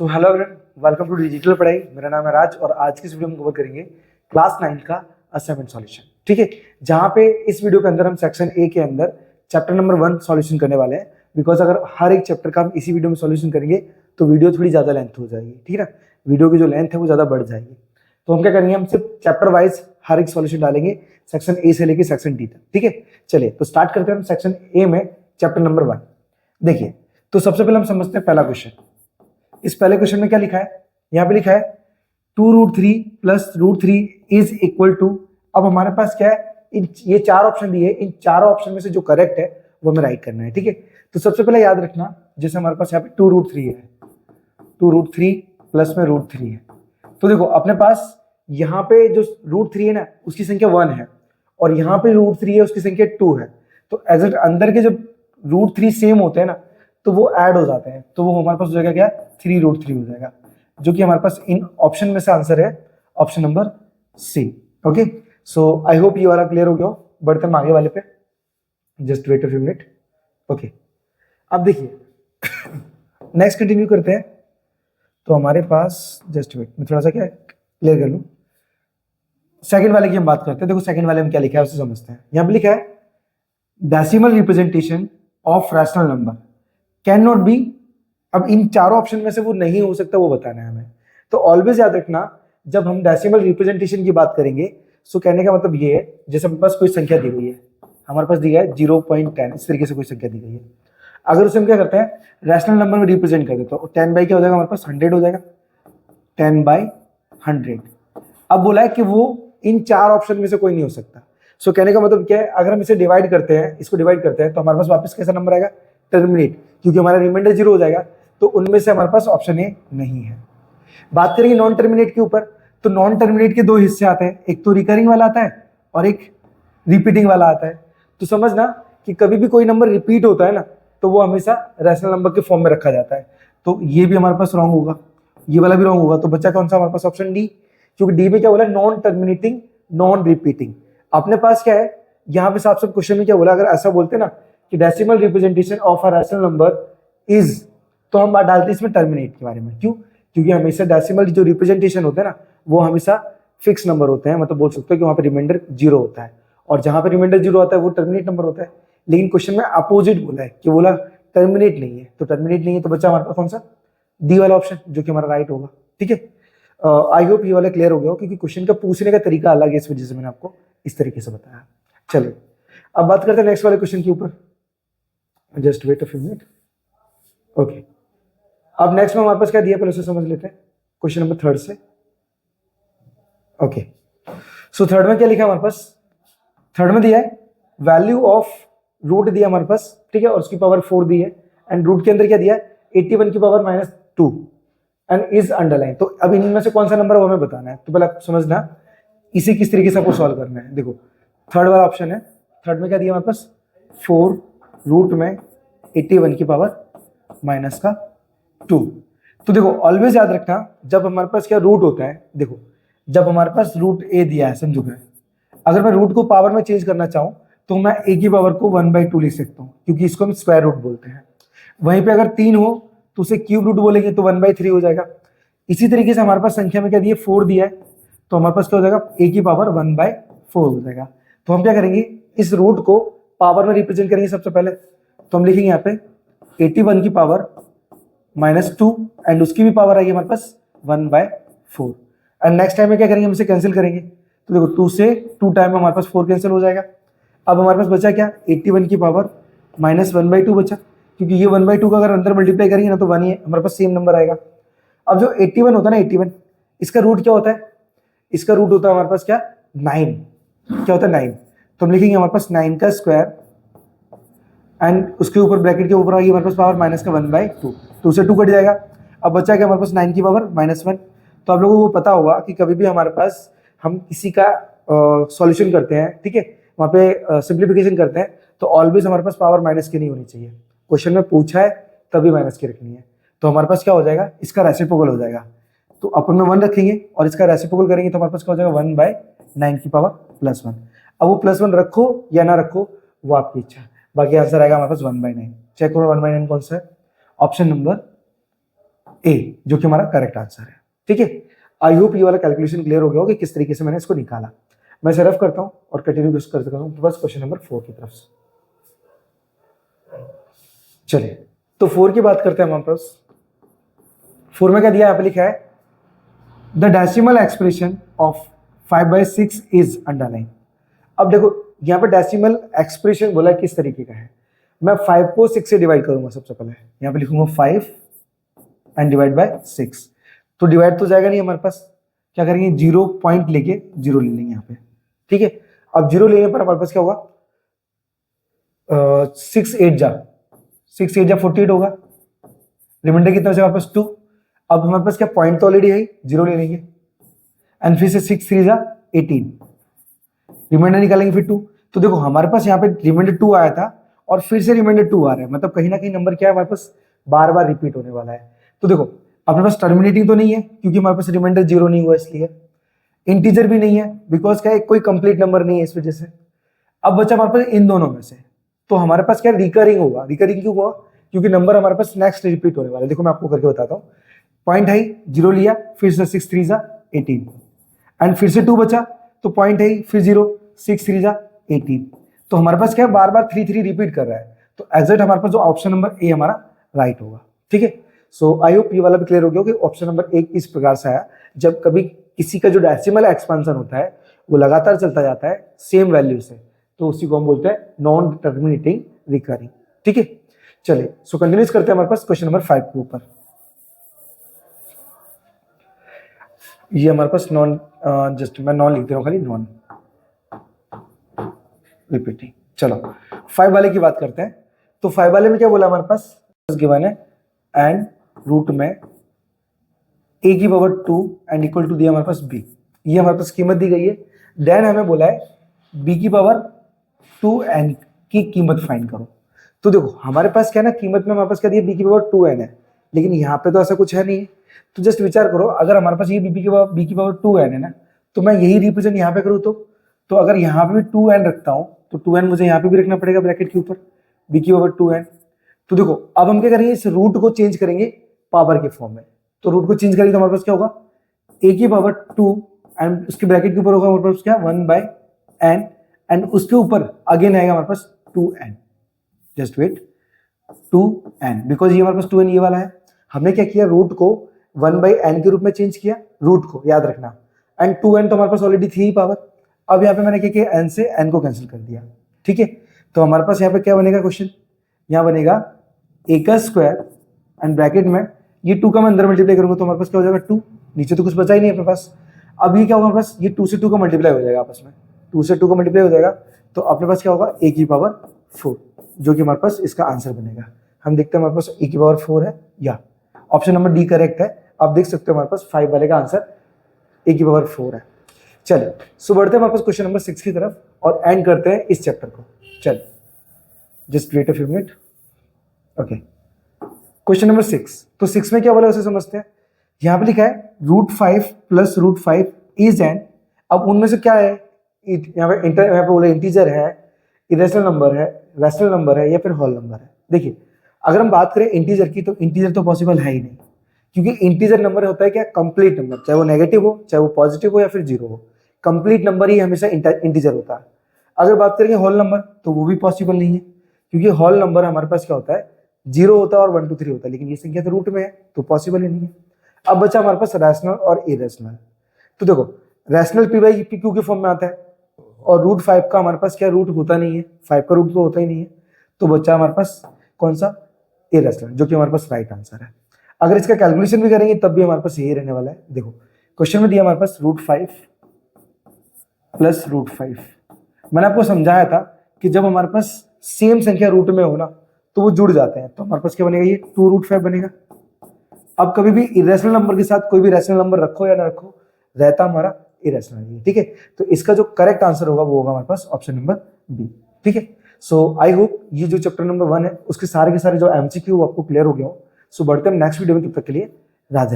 So hello everyone, welcome to digital Padhai. मेरा नाम है राज और आज की इस वीडियो में कवर करेंगे क्लास 9 का असाइनमेंट सॉल्यूशन। ठीक है, जहां पे इस वीडियो के अंदर हम सेक्शन ए के अंदर चैप्टर नंबर 1 सॉल्यूशन करने वाले हैं। बिकॉज अगर हर एक चैप्टर का हम इसी वीडियो में सॉल्यूशन करेंगे तो वीडियो थोड़ी ज्यादा लेंथ हो जाएगी। ठीक है ना, वीडियो की जो लेंथ है वो ज्यादा बढ़ जाएगी। तो हम क्या करेंगे, हम सिर्फ चैप्टर वाइज हर एक सॉल्यूशन डालेंगे सेक्शन ए से लेकर सेक्शन डी तक। ठीक है, चलिए तो स्टार्ट करते हैं हम सेक्शन ए में चैप्टर नंबर 1। देखिए, तो सबसे पहले हम समझते हैं पहला क्वेश्चन। इस पहले क्वेश्चन में क्या लिखा है, यहां पे लिखा है 2√3 प्लस √3 इज इक्वल टू। अब हमारे पास क्या है, ये चार ऑप्शन दिए, इन चारों ऑप्शन में से जो करेक्ट है वो हमें राइट करना है। ठीक है, तो सबसे पहले याद रखना, जैसे हमारे पास यहाँ पे 2√3 है, 2√3 प्लस में √3 है। तो देखो अपने पास यहाँ पे जो √3 है ना उसकी संख्या 1 है और यहाँ पे √3 है उसकी संख्या 2 है। तो एग्जैक्ट अंदर के जब √3 सेम होते हैं ना तो वो ऐड हो जाते हैं, तो वो हमारे पास हो जाएगा क्या, 3√3 हो जाएगा, जो कि हमारे पास इन ऑप्शन में से आंसर है option number C. Okay, so I hope ये वाला क्लियर हो गया हो। बढ़ते हम आगे वाले पे, just wait a few minute. Okay, अब देखिए नेक्स्ट कंटिन्यू करते हैं। तो हमारे पास जस्ट वेट, मैं थोड़ा सा क्या क्लियर कर लूं। सेकंड वाले की हम बात करते हैं। देखो सेकंड वाले में क्या लिखा है उसे समझते हैं। यहां पे लिखा है decimal representation of rational number can not be. अब इन चारों ऑप्शन में से वो नहीं हो सकता, वो बताना है हमें। तो ऑलवेज याद रखना, जब हम डेसिमल रिप्रेजेंटेशन की बात करेंगे सो कहने का मतलब ये है, जैसे हमारे पास कोई संख्या दी हुई है, हमारे पास दिया है 0.10, इस तरीके से कोई संख्या दी गई है। अगर उसे हम क्या करते हैं, रैशनल नंबर में रिप्रेजेंट कर देते हैं, तो 10 बाई क्या हो जाएगा, हमारे पास 100 हो जाएगा, 10/100। अब बोला है कि वो इन चार ऑप्शन में से कोई नहीं हो सकता। सो कहने का मतलब क्या है, अगर हम इसे डिवाइड करते हैं, इसको डिवाइड करते हैं, तो हमारे पास वापस कैसा नंबर आएगा, टर्मिनेट, क्योंकि हमारा रिमाइंडर 0 हो जाएगा। तो उनमें से हमारे पास ऑप्शन ए नहीं है। बात करेंगे नॉन टर्मिनेट के ऊपर, तो नॉन टर्मिनेट के दो हिस्से आते हैं, एक तो रिकरिंग वाला आता है और एक रिपीटिंग वाला आता है। तो समझना कि कभी भी कोई नंबर रिपीट होता है ना तो वो हमेशा रैशनल नंबर के फॉर्म में रखा जाता है। तो ये भी हमारे पास रॉन्ग होगा, ये वाला भी रॉन्ग होगा। तो बच्चा कौन सा हमारे पास, ऑप्शन डी, क्योंकि डी में क्या बोला, नॉन टर्मिनेटिंग नॉन रिपीटिंग। अपने पास क्या है, यहाँ पे साफ साफ क्वेश्चन में क्या बोला, अगर ऐसा बोलते ना कि decimal representation of a rational number is, तो हम बात डालते इसमें टर्मिनेट के बारे में। क्यों, क्योंकि हमेशा डेसिमल जो रिप्रेजेंटेशन होते हैं ना वो हमेशा फिक्स नंबर होते हैं, मतलब बोल सकते हो कि वहां पे रिमाइंडर 0 होता है, और जहां पे रिमाइंडर 0 होता है वो टर्मिनेट नंबर होता है। लेकिन क्वेश्चन में अपोजिट बोला है कि बोला टर्मिनेट नहीं है, तो टर्मिनेट नहीं है तो बच्चा हमारे पास कौन सा, डी वाला ऑप्शन, जो कि हमारा राइट होगा। ठीक है, आई होप ये वाला क्लियर हो गया हो, क्योंकि क्वेश्चन का पूछने का तरीका अलग है, इस वजह से मैंने आपको इस तरीके से बताया। चलिए अब बात करते हैं नेक्स्ट वाले क्वेश्चन के ऊपर, just wait a few minute. Okay, अब नेक्स्ट में हमारे पास क्या दिया पहले उसे समझ लेते हैं, क्वेश्चन नंबर 3 से। ओके, सो थर्ड में क्या लिखा है हमारे पास, थर्ड में दिया है वैल्यू ऑफ रूट दिया हमारे पास, ठीक है, और उसकी पावर 4 दी है, एंड रूट के अंदर क्या दिया है 81 की पावर -2 एंड इज अंडरलाइन। तो अब इनमें से कौन सा नंबर वो हमें बताना है। तो पहले आप समझना इसे किस तरीके से आपको सॉल्व करना है। देखो थर्ड वाला ऑप्शन है, थर्ड में क्या दिया हमारे पास 4 रूट में 81 की पावर -2। तो देखो ऑलवेज याद रखना, जब हमारे पास क्या रूट होता है, देखो जब हमारे पास रूट ए दिया है, समझो क्या, अगर मैं रूट को पावर में चेंज करना चाहूं तो मैं ए की पावर को 1/2 लिख सकता हूं, क्योंकि इसको हम स्क्वायर रूट बोलते हैं। वहीं पे अगर 3 हो तो उसे क्यूब रूट बोलेंगे तो 1/3 हो जाएगा। इसी तरीके से हमारे पास संख्या में क्या दिया, 4 दिया है, तो हमारे पास क्या हो जाएगा, ए की पावर 1/4 हो जाएगा। तो हम क्या करेंगे, इस रूट को पावर में रिप्रेजेंट करेंगे सबसे पहले। तो हम लिखेंगे यहाँ पे 81 की पावर -2 एंड उसकी भी पावर आएगी हमारे पास 1/4। एंड नेक्स्ट टाइम में क्या करेंगे, हम इसे कैंसिल करेंगे। तो देखो 2 से 2 टाइम में हमारे पास 4 कैंसिल हो जाएगा। अब हमारे पास बचा क्या, 81 की पावर -1/2 बचा, क्योंकि ये 1/2 का अगर अंदर मल्टीप्लाई करेंगे ना तो 1 ही है, हमारे पास सेम नंबर आएगा। अब जो 81 होता है ना, 81 इसका रूट क्या होता है, इसका रूट होता है हमारे पास क्या, 9। क्या होता है 9, तो हम लिखेंगे हमारे पास 9 का स्क्वायर एंड उसके ऊपर ब्रैकेट के ऊपर आएगी हमारे पास पावर -1/2, तो उसे 2 कट जाएगा। अब बचा क्या हमारे पास 9 की पावर -1। तो आप लोगों को पता होगा कि कभी भी हमारे पास हम किसी का सॉल्यूशन करते हैं, ठीक है, वहाँ पे सिंप्लीफिकेशन करते हैं, तो ऑलवेज हमारे पास पावर माइनस की नहीं होनी चाहिए। क्वेश्चन में पूछा है तभी माइनस की रखनी है। तो हमारे पास क्या हो जाएगा, इसका रेसिप्रोकल हो जाएगा, तो अपन में 1 रखेंगे और इसका रेसिप्रोकल करेंगे तो हमारे पास क्या हो जाएगा 1/9 की पावर +1। अब वो +1 रखो या ना रखो वो आपकी इच्छा, बाकी आंसर आएगा हमारे पास 1/9। चेक करो 1/9 कौन सा है, ऑप्शन नंबर ए, जो कि हमारा करेक्ट आंसर है। ठीक है, आई होप ये वाला कैलकुलेशन क्लियर हो गया हो कि किस तरीके से मैंने इसको निकाला। मैं इसे रफ करता हूं और कंटिन्यू करता हूं बस क्वेश्चन नंबर 4 की तरफ से। चलिए, तो 4 की बात करते हैं हमारे पास। 4 में क्या दिया, यहाँ पे लिखा है the decimal expression of 5/6 is underline. अब देखो यहाँ पे डेसिमल एक्सप्रेशन बोला किस तरीके का है। मैं 5 को 6 से डिवाइड करूंगा। सबसे पहले यहाँ पे लिखूंगा 5 एंड डिवाइड बाय 6। तो डिवाइड तो जाएगा नहीं हमारे पास, क्या करेंगे 0 पॉइंट लेके 0 ले लेंगे यहाँ पे। ठीक है, अब 0 लेने पर हमारे पास क्या होगा, 6 8 जा 48 होगा। रिमाइंडर कितना बचा हमारे पास 2। अब हमारे पास क्या पॉइंट तो ऑलरेडी है, 0 ले लेंगे एंड फिर से 6 3 जा 18, रिमाइंडर निकालेंगे फिर 2। तो देखो हमारे पास यहाँ पे रिमाइंडर 2 आया था और फिर से रिमाइंडर 2 आ रहा है, मतलब कहीं ना कहीं नंबर क्या है हमारे पास बार बार रिपीट होने वाला है। तो देखो अपने पास टर्मिनेटिंग तो नहीं है क्योंकि हमारे पास रिमाइंडर 0 नहीं हुआ इसलिए, इंटीजर भी नहीं है बिकॉज क्या है कोई कंप्लीट नंबर नहीं है इस वजह से। अब बचा हमारे पास इन दोनों में से, तो हमारे पास क्या रिकरिंग होगा। रिकरिंग क्यों हुआ, क्योंकि नंबर हमारे पास नेक्स्ट रिपीट होने वाला है। देखो मैं आपको करके बताता हूँ। पॉइंट है 0 लिया, फिर से 6 3 जा 18 एंड फिर से 2 बचा, तो पॉइंट है फिर 0 6 3 जा 18। तो हमारे पास क्या बार बार 3 3 रिपीट कर रहा है, तो एग्जैक्ट हमारे पास जो ऑप्शन नंबर ए हमारा राइट होगा। ठीक है, सो आई होप ये वाला भी क्लियर हो गया कि ऑप्शन नंबर 1 इस प्रकार से आया, जब कभी किसी का जो डेसिमल एक्सपेंशन होता है वो लगातार चलता जाता है सेम वैल्यू से, तो उसी को हम बोलते हैं नॉन टर्मिनेटिंग रिकरिंग। ठीक है, चलिए सो कंटिन्यूस करते हैं हमारे पास क्वेश्चन नंबर 5 के ऊपर। ये हमारे पास नॉन, जस्ट मैं नॉन लिख दे रहा हूं, खाली नॉन रिपीटिंग। चलो 5 वाले की बात करते हैं। तो 5 वाले में क्या बोला हमारे पास, गिवन है एंड रूट में a की पावर 2 एंड इक्वल टू दिया हमारे पास b, ये हमारे पास कीमत दी गई है। देन हमें बोला है b की पावर 2n की कीमत फाइंड करो। तो देखो हमारे पास क्या है ना, कीमत में हमारे पास क्या दिया b की पावर 2n है, लेकिन यहाँ पे तो ऐसा कुछ है नहीं। तो जस्ट विचार करो, अगर हमारे पास ये b की पावर 2n है ना, तो मैं यही रिप्रेजेंट यहाँ पे करूँ तो अगर यहाँ पे भी 2n रखता हूँ तो 2n मुझे यहाँ पे भी रखना पड़ेगा ब्रैकेट के ऊपर, b की पावर 2n। तो देखो अब हम क्या करेंगे, इस रूट को चेंज करेंगे पावर के फॉर्म में। तो रूट को चेंज करेंगे तो हमारे पास क्या होगा, a की पावर 2 एंड उसके ब्रैकेट के ऊपर होगा हमारे पास क्या 1/n एंड उसके ऊपर अगेन आएगा हमारे पास 2n। Just wait, 2n, because ये हमारे पास 2n ये वाला है। हमने क्या किया, रूट को 1/n के रूप में चेंज किया, रूट को याद रखना, एंड 2n तो हमारे पास ऑलरेडी थी ही पावर। अब यहाँ पे मैंने क्या किया, n से n को कैंसिल कर दिया। ठीक है, तो हमारे पास यहाँ पे क्या बनेगा क्वेश्चन, यहाँ बनेगा a का स्क्वायर एंड ब्रैकेट में ये 2 का मैं अंदर मल्टीप्लाई करूंगा तो हमारे पास क्या हो जाएगा 2, नीचे तो कुछ बचा ही नहीं अपने पास। अब ये क्या होगा हमारे पास, ये 2 से 2 का मल्टीप्लाई हो जाएगा आपस में, 2 से 2 का मल्टीप्लाई हो जाएगा, तो अपने पास क्या होगा a की पावर 4, जो कि हमारे पास इसका आंसर बनेगा। हम देखते हैं हमारे पास a की पावर 4 है या ऑप्शन नंबर डी करेक्ट है। आप देख सकते हो हमारे पास 5 वाले का आंसर a की पावर 4 है। चलिए सो बढ़ते हैं हमारे पास क्वेश्चन नंबर 6 की तरफ और एंड करते हैं इस चैप्टर को। चलिए just wait a few minute. Okay, question number 6। तो 6 में क्या बोला उसे समझते हैं। यहाँ पे लिखा है √5 + √5 इज एन, अब उनमें से क्या है, यहाँ पे बोला इंटीजर है, इरेशनल नंबर है, रैशनल नंबर है या फिर होल नंबर है। देखिए अगर हम बात करें इंटीजर की, तो इंटीजर तो पॉसिबल है ही नहीं, क्योंकि इंटीजर नंबर होता है क्या, कंप्लीट नंबर, चाहे वो नेगेटिव हो, चाहे वो पॉजिटिव हो या फिर 0 हो, कंप्लीट नंबर ही हमेशा इंटीजर होता है। अगर बात करेंगे होल नंबर, तो वो भी पॉसिबल नहीं है, क्योंकि होल नंबर हमारे पास क्या होता है 0 होता है और 1 2 3 होता है, लेकिन ये संख्या तो रूट में है तो पॉसिबल ही नहीं है। अब बचा हमारे पास रैशनल और इरेशनल। तो देखो रैशनल p/q के फॉर्म में आता है और √5 का हमारे पास क्या रूट होता नहीं है, 5 का रूट तो होता ही नहीं है, तो बच्चा हमारे पास कौन सा, इरेशनल, जो कि हमारे पास राइट आंसर है। अगर इसका कैलकुलेशन भी करेंगे तब भी हमारे पास यही रहने वाला है। देखो क्वेश्चन में दिया हमारे पास √5 + √5, मैंने आपको समझाया था कि जब हमारे पास सेम संख्या रूट में हो ना तो वो जुड़ जाते हैं, तो हमारे पास क्या बनेगा, ये 2√5 बनेगा। अब कभी भी इरेशनल नंबर के साथ कोई भी रैशनल नंबर रखो या ना रखो, रहता हमारा इरेशनल ही है। ठीक है, तो इसका जो करेक्ट आंसर होगा वो होगा हमारे पास ऑप्शन नंबर बी। ठीक है, सो आई होप ये जो चैप्टर नंबर 1 है उसके सारे के सारे जो एमसीक्यू आपको क्लियर हो गया हो। सो बढ़ते हैं नेक्स्ट वीडियो में, तब तक के लिए राधे।